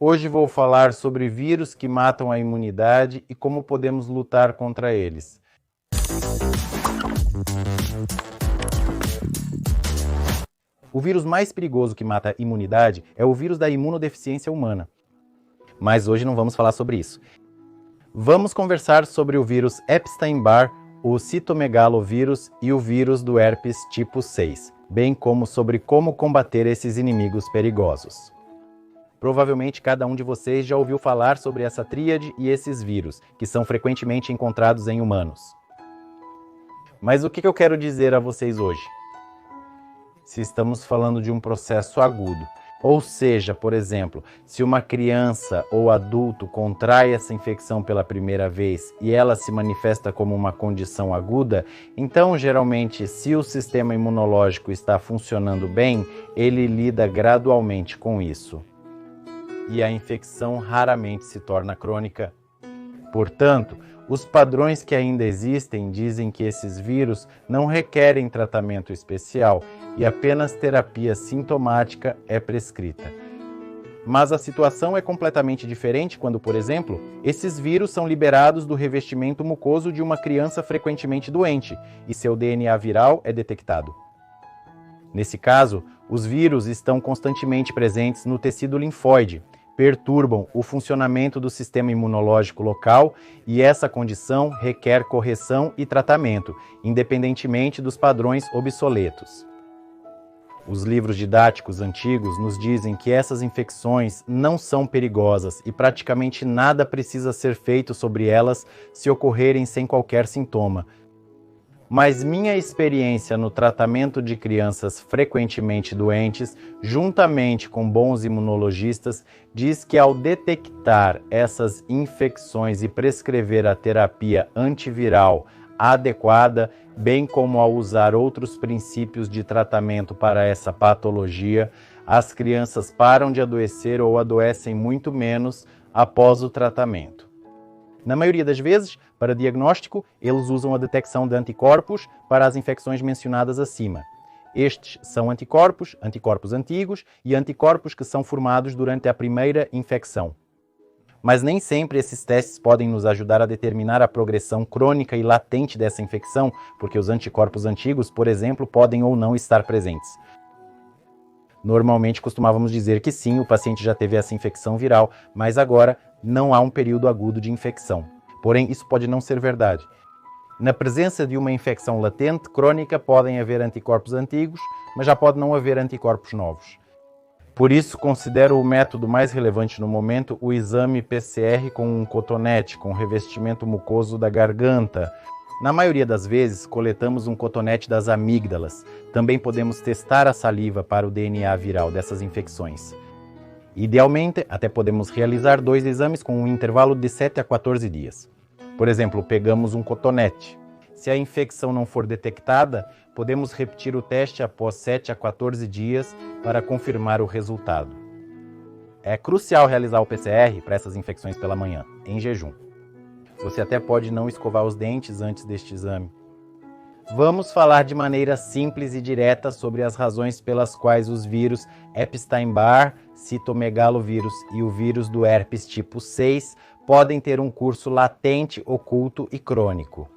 Hoje vou falar sobre vírus que matam a imunidade e como podemos lutar contra eles. O vírus mais perigoso que mata a imunidade é o vírus da imunodeficiência humana. Mas hoje não vamos falar sobre isso. Vamos conversar sobre o vírus Epstein-Barr, o citomegalovírus e o vírus do herpes tipo 6, bem como sobre como combater esses inimigos perigosos. Provavelmente cada um de vocês já ouviu falar sobre essa tríade e esses vírus, que são frequentemente encontrados em humanos. Mas o que eu quero dizer a vocês hoje? Se estamos falando de um processo agudo, ou seja, por exemplo, se uma criança ou adulto contrai essa infecção pela primeira vez e ela se manifesta como uma condição aguda, então geralmente, se o sistema imunológico está funcionando bem, ele lida gradualmente com isso. E a infecção raramente se torna crônica. Portanto, os padrões que ainda existem dizem que esses vírus não requerem tratamento especial e apenas terapia sintomática é prescrita. Mas a situação é completamente diferente quando, por exemplo, esses vírus são liberados do revestimento mucoso de uma criança frequentemente doente e seu DNA viral é detectado. Nesse caso, os vírus estão constantemente presentes no tecido linfóide, perturbam o funcionamento do sistema imunológico local e essa condição requer correção e tratamento, independentemente dos padrões obsoletos. Os livros didáticos antigos nos dizem que essas infecções não são perigosas e praticamente nada precisa ser feito sobre elas se ocorrerem sem qualquer sintoma. Mas minha experiência no tratamento de crianças frequentemente doentes, juntamente com bons imunologistas, diz que ao detectar essas infecções e prescrever a terapia antiviral adequada, bem como ao usar outros princípios de tratamento para essa patologia, as crianças param de adoecer ou adoecem muito menos após o tratamento. Na maioria das vezes, para diagnóstico, eles usam a detecção de anticorpos para as infecções mencionadas acima. Estes são anticorpos, anticorpos antigos e anticorpos que são formados durante a primeira infecção. Mas nem sempre esses testes podem nos ajudar a determinar a progressão crônica e latente dessa infecção, porque os anticorpos antigos, por exemplo, podem ou não estar presentes. Normalmente costumávamos dizer que sim, o paciente já teve essa infecção viral, mas agora não há um período agudo de infecção. Porém, isso pode não ser verdade. Na presença de uma infecção latente, crônica, podem haver anticorpos antigos, mas já pode não haver anticorpos novos. Por isso, considero o método mais relevante no momento o exame PCR com um cotonete, com revestimento mucoso da garganta. Na maioria das vezes, coletamos um cotonete das amígdalas. Também podemos testar a saliva para o DNA viral dessas infecções. Idealmente, até podemos realizar 2 exames com um intervalo de 7 a 14 dias. Por exemplo, pegamos um cotonete. Se a infecção não for detectada, podemos repetir o teste após 7 a 14 dias para confirmar o resultado. É crucial realizar o PCR para essas infecções pela manhã, em jejum. Você até pode não escovar os dentes antes deste exame. Vamos falar de maneira simples e direta sobre as razões pelas quais os vírus Epstein-Barr, citomegalovírus e o vírus do herpes tipo 6 podem ter um curso latente, oculto e crônico.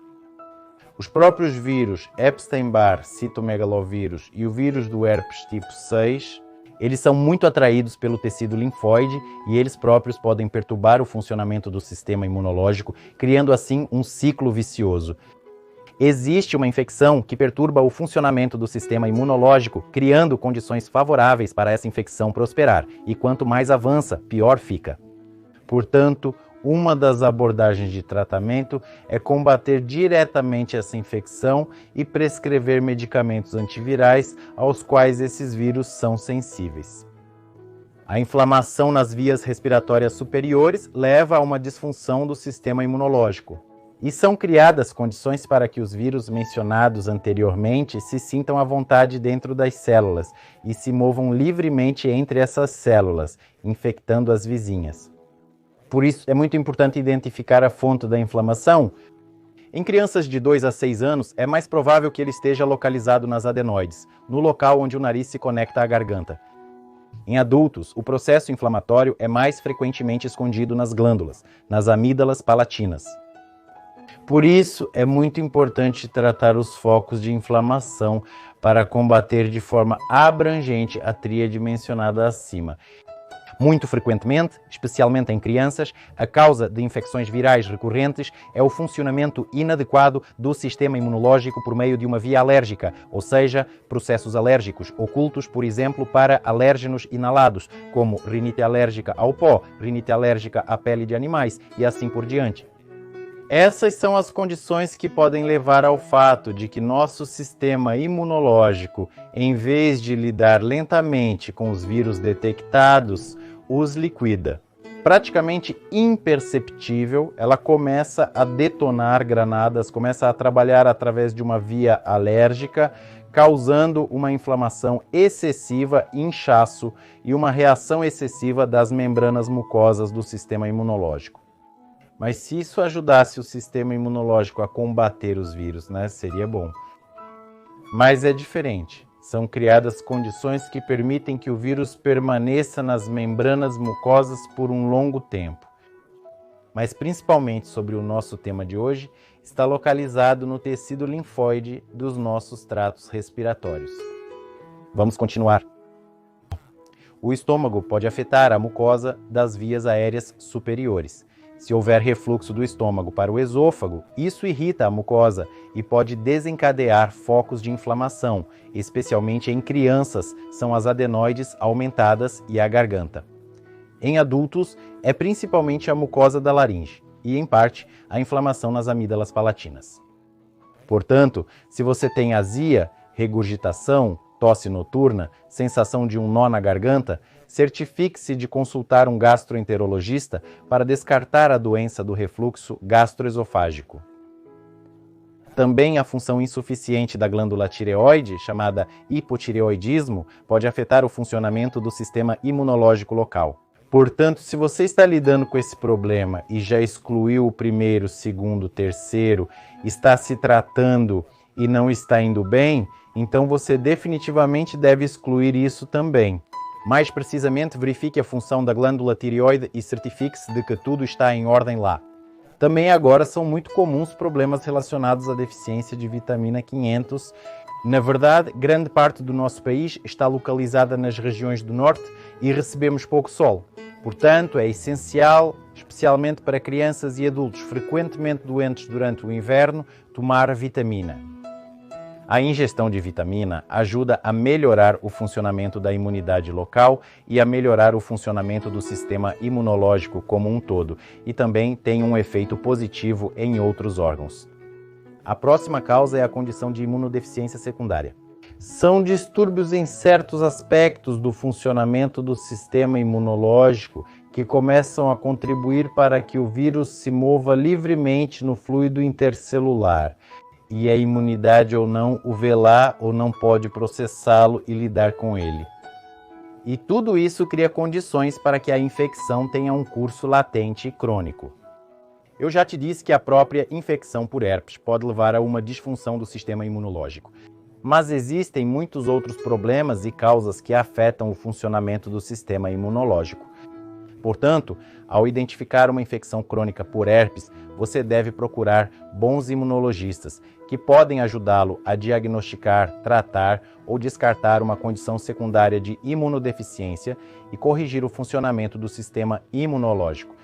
Os próprios vírus Epstein-Barr, citomegalovírus e o vírus do herpes tipo 6, eles são muito atraídos pelo tecido linfóide e eles próprios podem perturbar o funcionamento do sistema imunológico, criando assim um ciclo vicioso. Existe uma infecção que perturba o funcionamento do sistema imunológico, criando condições favoráveis para essa infecção prosperar, e quanto mais avança, pior fica. Portanto, uma das abordagens de tratamento é combater diretamente essa infecção e prescrever medicamentos antivirais aos quais esses vírus são sensíveis. A inflamação nas vias respiratórias superiores leva a uma disfunção do sistema imunológico. E são criadas condições para que os vírus mencionados anteriormente se sintam à vontade dentro das células e se movam livremente entre essas células, infectando as vizinhas. Por isso, é muito importante identificar a fonte da inflamação. Em crianças de 2 a 6 anos, é mais provável que ele esteja localizado nas adenoides, no local onde o nariz se conecta à garganta. Em adultos, o processo inflamatório é mais frequentemente escondido nas glândulas, nas amígdalas palatinas. Por isso, é muito importante tratar os focos de inflamação para combater de forma abrangente a tríade mencionada acima. Muito frequentemente, especialmente em crianças, a causa de infecções virais recorrentes é o funcionamento inadequado do sistema imunológico por meio de uma via alérgica, ou seja, processos alérgicos ocultos, por exemplo, para alérgenos inalados, como rinite alérgica ao pó, rinite alérgica à pele de animais e assim por diante. Essas são as condições que podem levar ao fato de que nosso sistema imunológico, em vez de lidar lentamente com os vírus detectados, os liquida. Praticamente imperceptível, ela começa a detonar granadas, começa a trabalhar através de uma via alérgica, causando uma inflamação excessiva, inchaço e uma reação excessiva das membranas mucosas do sistema imunológico. Mas se isso ajudasse o sistema imunológico a combater os vírus, seria bom. Mas é diferente. São criadas condições que permitem que o vírus permaneça nas membranas mucosas por um longo tempo. Mas principalmente sobre o nosso tema de hoje, está localizado no tecido linfóide dos nossos tratos respiratórios. Vamos continuar. O estômago pode afetar a mucosa das vias aéreas superiores. Se houver refluxo do estômago para o esôfago, isso irrita a mucosa e pode desencadear focos de inflamação, especialmente em crianças, são as adenoides aumentadas e a garganta. Em adultos, é principalmente a mucosa da laringe e, em parte, a inflamação nas amígdalas palatinas. Portanto, se você tem azia, regurgitação, tosse noturna, sensação de um nó na garganta, certifique-se de consultar um gastroenterologista para descartar a doença do refluxo gastroesofágico. Também a função insuficiente da glândula tireoide, chamada hipotireoidismo, pode afetar o funcionamento do sistema imunológico local. Portanto, se você está lidando com esse problema e já excluiu o primeiro, segundo, terceiro, está se tratando e não está indo bem, então você definitivamente deve excluir isso também. Mais precisamente, verifique a função da glândula tireoide e certifique-se de que tudo está em ordem lá. Também agora são muito comuns problemas relacionados à deficiência de vitamina 500. Na verdade, grande parte do nosso país está localizada nas regiões do norte e recebemos pouco sol. Portanto, é essencial, especialmente para crianças e adultos frequentemente doentes durante o inverno, tomar vitamina. A ingestão de vitamina ajuda a melhorar o funcionamento da imunidade local e a melhorar o funcionamento do sistema imunológico como um todo, e também tem um efeito positivo em outros órgãos. A próxima causa é a condição de imunodeficiência secundária. São distúrbios em certos aspectos do funcionamento do sistema imunológico que começam a contribuir para que o vírus se mova livremente no fluido intercelular, e a imunidade ou não o vê lá ou não pode processá-lo e lidar com ele. E tudo isso cria condições para que a infecção tenha um curso latente e crônico. Eu já te disse que a própria infecção por herpes pode levar a uma disfunção do sistema imunológico. Mas existem muitos outros problemas e causas que afetam o funcionamento do sistema imunológico. Portanto, ao identificar uma infecção crônica por herpes, você deve procurar bons imunologistas que podem ajudá-lo a diagnosticar, tratar ou descartar uma condição secundária de imunodeficiência e corrigir o funcionamento do sistema imunológico.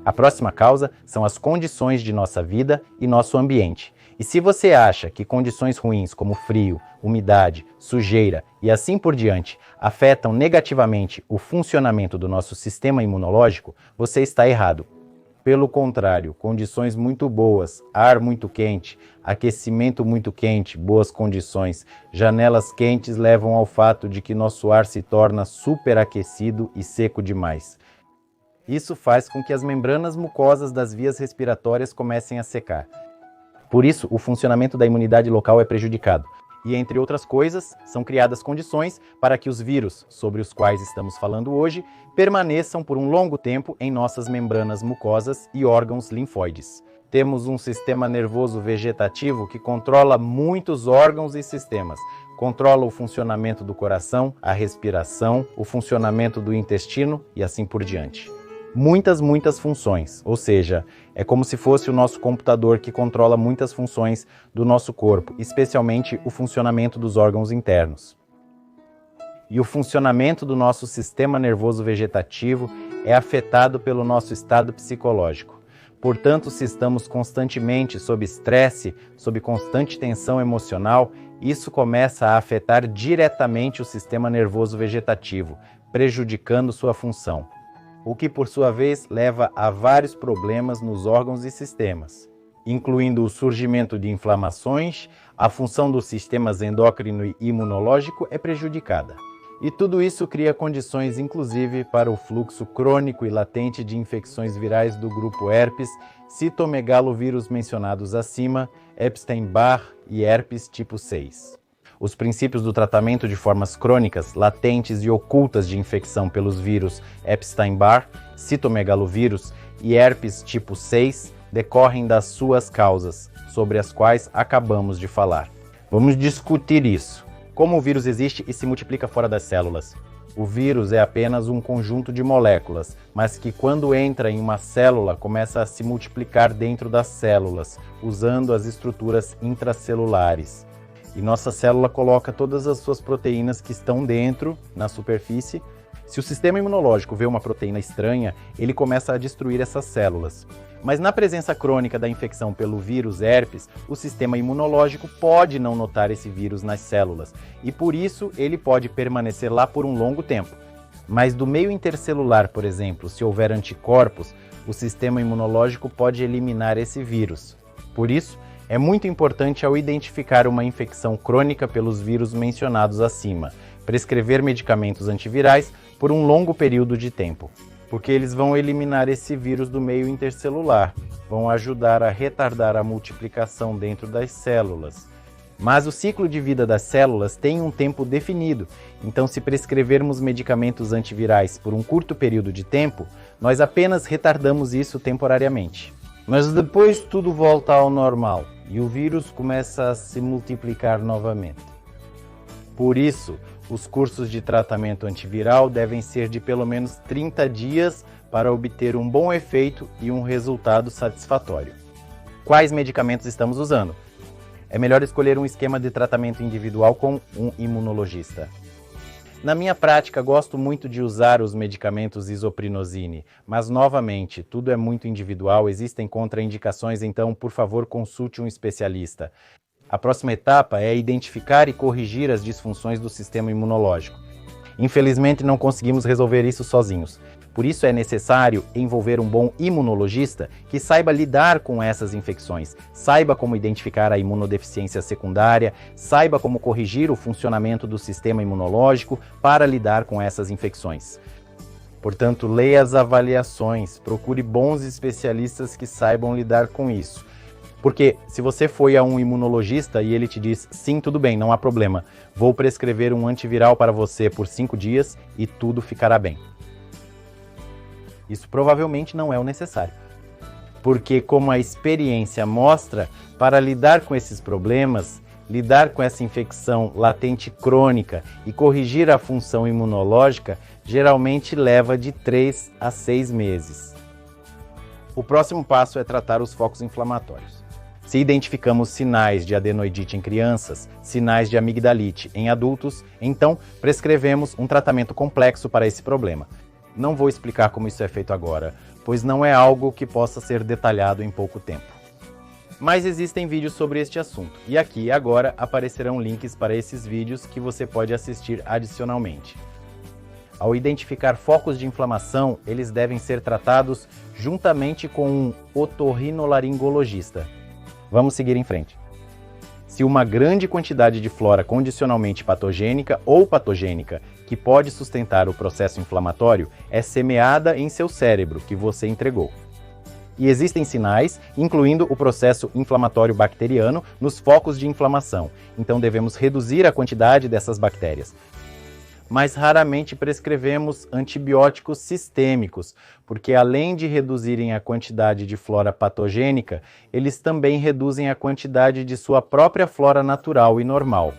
A próxima causa são as condições de nossa vida e nosso ambiente. E se você acha que condições ruins como frio, umidade, sujeira e assim por diante afetam negativamente o funcionamento do nosso sistema imunológico, você está errado. Pelo contrário, condições muito boas, ar muito quente, aquecimento muito quente, boas condições, janelas quentes levam ao fato de que nosso ar se torna superaquecido e seco demais. Isso faz com que as membranas mucosas das vias respiratórias comecem a secar. Por isso, o funcionamento da imunidade local é prejudicado. E, entre outras coisas, são criadas condições para que os vírus, sobre os quais estamos falando hoje, permaneçam por um longo tempo em nossas membranas mucosas e órgãos linfóides. Temos um sistema nervoso vegetativo que controla muitos órgãos e sistemas, controla o funcionamento do coração, a respiração, o funcionamento do intestino e assim por diante. Muitas funções, ou seja, é como se fosse o nosso computador que controla muitas funções do nosso corpo, especialmente o funcionamento dos órgãos internos. E o funcionamento do nosso sistema nervoso vegetativo é afetado pelo nosso estado psicológico. Portanto, se estamos constantemente sob estresse, sob constante tensão emocional, isso começa a afetar diretamente o sistema nervoso vegetativo, prejudicando sua função, o que por sua vez leva a vários problemas nos órgãos e sistemas, incluindo o surgimento de inflamações, a função dos sistemas endócrino e imunológico é prejudicada. E tudo isso cria condições, inclusive, para o fluxo crônico e latente de infecções virais do grupo herpes, citomegalovírus mencionados acima, Epstein-Barr e herpes tipo 6. Os princípios do tratamento de formas crônicas, latentes e ocultas de infecção pelos vírus Epstein-Barr, citomegalovírus e herpes tipo 6 decorrem das suas causas, sobre as quais acabamos de falar. Vamos discutir isso. Como o vírus existe e se multiplica fora das células? O vírus é apenas um conjunto de moléculas, mas que quando entra em uma célula começa a se multiplicar dentro das células, usando as estruturas intracelulares. E nossa célula coloca todas as suas proteínas que estão dentro, na superfície. Se o sistema imunológico vê uma proteína estranha, ele começa a destruir essas células. Mas na presença crônica da infecção pelo vírus herpes, o sistema imunológico pode não notar esse vírus nas células, e por isso ele pode permanecer lá por um longo tempo. Mas do meio intercelular, por exemplo, se houver anticorpos, o sistema imunológico pode eliminar esse vírus. Por isso, é muito importante, ao identificar uma infecção crônica pelos vírus mencionados acima, prescrever medicamentos antivirais por um longo período de tempo, porque eles vão eliminar esse vírus do meio intercelular, vão ajudar a retardar a multiplicação dentro das células. Mas o ciclo de vida das células tem um tempo definido, então se prescrevermos medicamentos antivirais por um curto período de tempo, nós apenas retardamos isso temporariamente. Mas depois tudo volta ao normal e o vírus começa a se multiplicar novamente. Por isso, os cursos de tratamento antiviral devem ser de pelo menos 30 dias para obter um bom efeito e um resultado satisfatório. Quais medicamentos estamos usando? É melhor escolher um esquema de tratamento individual com um imunologista. Na minha prática, gosto muito de usar os medicamentos isoprinosine, mas novamente, tudo é muito individual, existem contraindicações, então, por favor, consulte um especialista. A próxima etapa é identificar e corrigir as disfunções do sistema imunológico. Infelizmente, não conseguimos resolver isso sozinhos. Por isso é necessário envolver um bom imunologista que saiba lidar com essas infecções, saiba como identificar a imunodeficiência secundária, saiba como corrigir o funcionamento do sistema imunológico para lidar com essas infecções. Portanto, leia as avaliações, procure bons especialistas que saibam lidar com isso. Porque se você foi a um imunologista e ele te diz, sim, tudo bem, não há problema, vou prescrever um antiviral para você por 5 dias e tudo ficará bem. Isso provavelmente não é o necessário. Porque, como a experiência mostra, para lidar com esses problemas, lidar com essa infecção latente crônica e corrigir a função imunológica, geralmente leva de 3 a 6 meses. O próximo passo é tratar os focos inflamatórios. Se identificamos sinais de adenoidite em crianças, sinais de amigdalite em adultos, então prescrevemos um tratamento complexo para esse problema. Não vou explicar como isso é feito agora, pois não é algo que possa ser detalhado em pouco tempo. Mas existem vídeos sobre este assunto, e aqui e agora aparecerão links para esses vídeos que você pode assistir adicionalmente. Ao identificar focos de inflamação, eles devem ser tratados juntamente com um otorrinolaringologista. Vamos seguir em frente. Se uma grande quantidade de flora condicionalmente patogênica ou patogênica que pode sustentar o processo inflamatório é semeada em seu cérebro que você entregou. E existem sinais, incluindo o processo inflamatório bacteriano, nos focos de inflamação, então devemos reduzir a quantidade dessas bactérias. Mas raramente prescrevemos antibióticos sistêmicos, porque além de reduzirem a quantidade de flora patogênica, eles também reduzem a quantidade de sua própria flora natural e normal.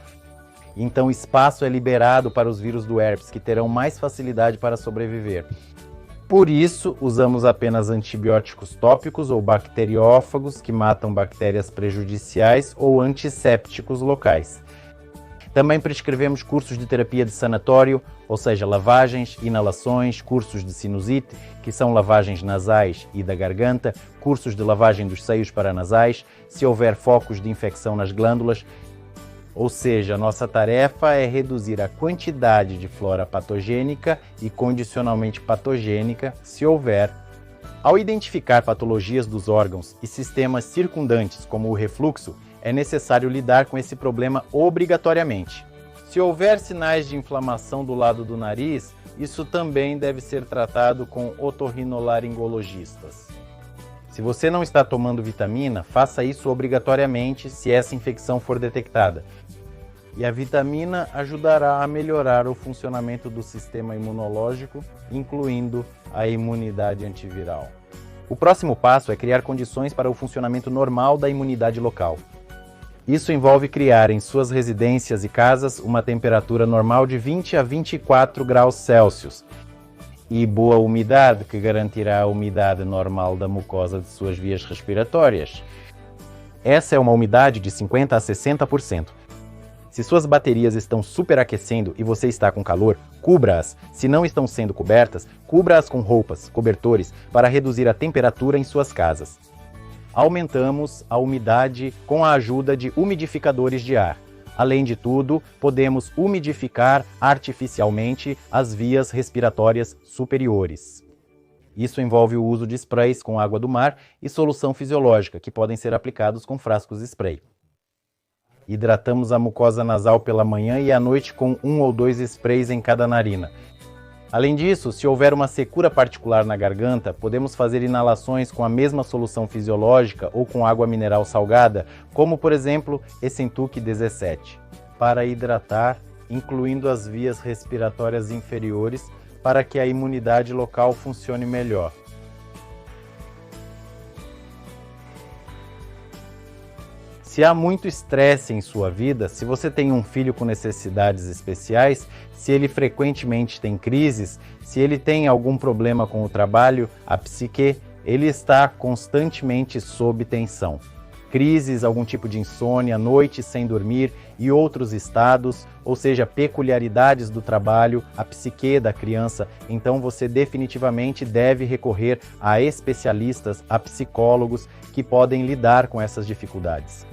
Então espaço é liberado para os vírus do herpes, que terão mais facilidade para sobreviver. Por isso, usamos apenas antibióticos tópicos ou bacteriófagos, que matam bactérias prejudiciais, ou antissépticos locais. Também prescrevemos cursos de terapia de sanatório, ou seja, lavagens, inalações, cursos de sinusite, que são lavagens nasais e da garganta, cursos de lavagem dos seios paranasais, se houver focos de infecção nas glândulas. Ou seja, nossa tarefa é reduzir a quantidade de flora patogênica e condicionalmente patogênica, se houver. Ao identificar patologias dos órgãos e sistemas circundantes, como o refluxo, é necessário lidar com esse problema obrigatoriamente. Se houver sinais de inflamação do lado do nariz, isso também deve ser tratado com otorrinolaringologistas. Se você não está tomando vitamina, faça isso obrigatoriamente se essa infecção for detectada. E a vitamina ajudará a melhorar o funcionamento do sistema imunológico, incluindo a imunidade antiviral. O próximo passo é criar condições para o funcionamento normal da imunidade local. Isso envolve criar em suas residências e casas uma temperatura normal de 20 a 24 graus Celsius e boa umidade, que garantirá a umidade normal da mucosa de suas vias respiratórias. Essa é uma umidade de 50 a 60%. Se suas baterias estão superaquecendo e você está com calor, cubra-as. Se não estão sendo cobertas, cubra-as com roupas, cobertores, para reduzir a temperatura em suas casas. Aumentamos a umidade com a ajuda de umidificadores de ar. Além de tudo, podemos umidificar artificialmente as vias respiratórias superiores. Isso envolve o uso de sprays com água do mar e solução fisiológica, que podem ser aplicados com frascos spray. Hidratamos a mucosa nasal pela manhã e à noite com 1 ou 2 sprays em cada narina. Além disso, se houver uma secura particular na garganta, podemos fazer inalações com a mesma solução fisiológica ou com água mineral salgada, como por exemplo Essentuc 17, para hidratar, incluindo as vias respiratórias inferiores, para que a imunidade local funcione melhor. Se há muito estresse em sua vida, se você tem um filho com necessidades especiais, se ele frequentemente tem crises, se ele tem algum problema com o trabalho, a psique, ele está constantemente sob tensão. Crises, algum tipo de insônia, noites sem dormir e outros estados, ou seja, peculiaridades do trabalho, a psique da criança, então você definitivamente deve recorrer a especialistas, a psicólogos que podem lidar com essas dificuldades.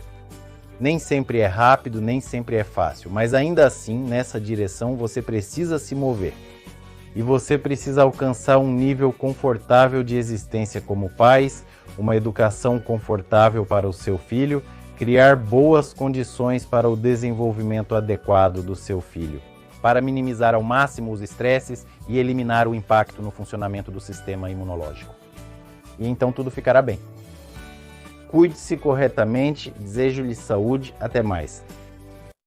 Nem sempre é rápido, nem sempre é fácil, mas ainda assim, nessa direção, você precisa se mover. E você precisa alcançar um nível confortável de existência como pais, uma educação confortável para o seu filho, criar boas condições para o desenvolvimento adequado do seu filho, para minimizar ao máximo os estresses e eliminar o impacto no funcionamento do sistema imunológico. E então tudo ficará bem. Cuide-se corretamente, desejo-lhe saúde, até mais.